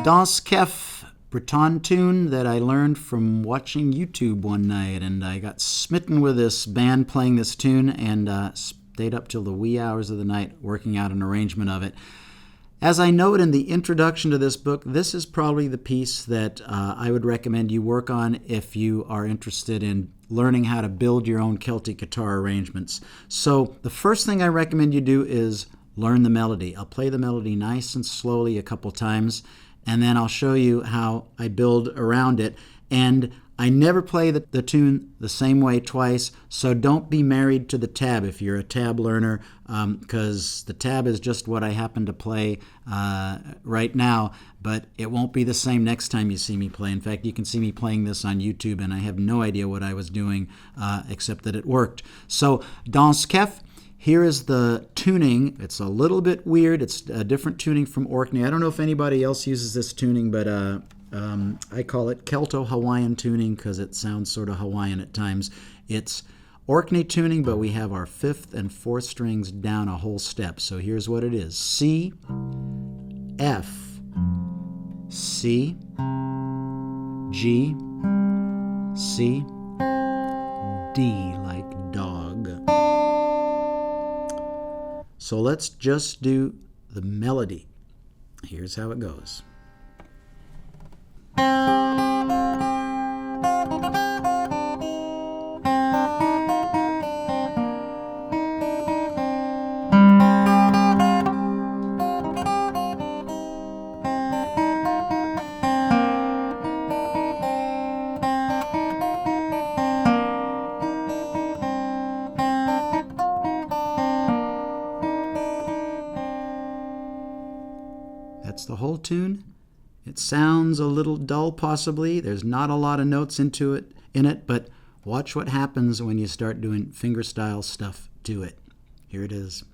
Dans Kef Breton tune that I learned from watching YouTube one night, and I got smitten with this band playing this tune and stayed up till the wee hours of the night working out an arrangement of it. As I note in the introduction to this book, this is probably the piece that I would recommend you work on if you are interested in learning how to build your own Celtic guitar arrangements. So the first thing I recommend you do is learn the melody. I'll play the melody nice and slowly a couple times, and then I'll show you how I build around it. And I never play the tune the same way twice, so don't be married to the tab if you're a tab learner, because the tab is just what I happen to play right now, but it won't be the same next time you see me play. In fact, you can see me playing this on YouTube, and I have no idea what I was doing except that it worked. So, Dans Kef. Here is the tuning. It's a little bit weird. It's a different tuning from Orkney. I don't know if anybody else uses this tuning, but I call it Celto-Hawaiian tuning because it sounds sort of Hawaiian at times. It's Orkney tuning, but we have our 5th and 4th strings down a whole step. So here's what it is. C, F, C, G, C, D like dog. So let's just do the melody. Here's how it goes. That's the whole tune. It sounds a little dull possibly. There's not a lot of notes in it, but watch what happens when you start doing fingerstyle stuff to it. Here it is.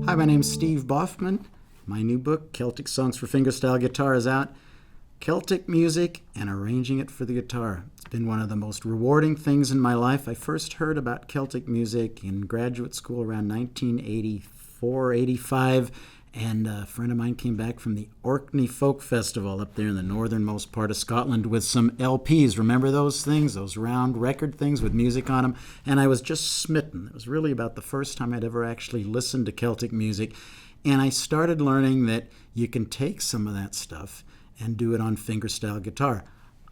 Hi, my name's Steve Boffman. My new book, Celtic Songs for Fingerstyle Guitar, is out. Celtic music and arranging it for the guitar. It's been one of the most rewarding things in my life. I first heard about Celtic music in graduate school around 1984, 85, And a friend of mine came back from the Orkney Folk Festival up there in the northernmost part of Scotland with some LPs. Remember those things? Those round record things with music on them? And I was just smitten. It was really about the first time I'd ever actually listened to Celtic music. And I started learning that you can take some of that stuff and do it on fingerstyle guitar.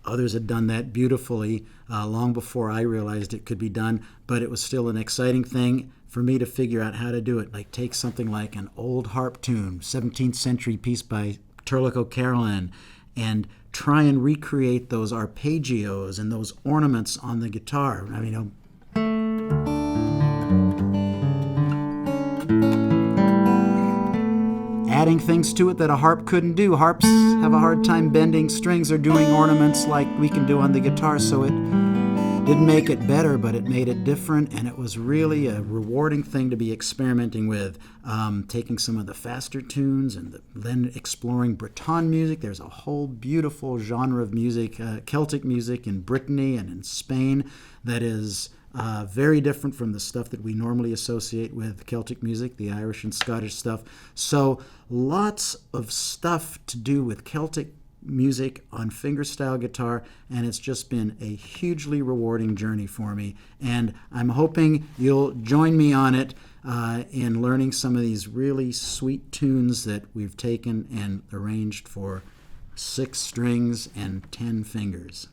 Others had done that beautifully long before I realized it could be done, but it was still an exciting thing for me to figure out how to do it. Like take something like an old harp tune, 17th century piece by Turlough O'Carolan, and try and recreate those arpeggios and those ornaments on the guitar. I mean, adding things to it that a harp couldn't do. Harps have a hard time bending strings or doing ornaments like we can do on the guitar, so it didn't make it better, but it made it different, and it was really a rewarding thing to be experimenting with, taking some of the faster tunes and then exploring Breton music. There's a whole beautiful genre of music, Celtic music in Brittany and in Spain that is very different from the stuff that we normally associate with Celtic music, the Irish and Scottish stuff. So lots of stuff to do with Celtic music on fingerstyle guitar, and it's just been a hugely rewarding journey for me. And I'm hoping you'll join me on it in learning some of these really sweet tunes that we've taken and arranged for 6 strings and 10 fingers.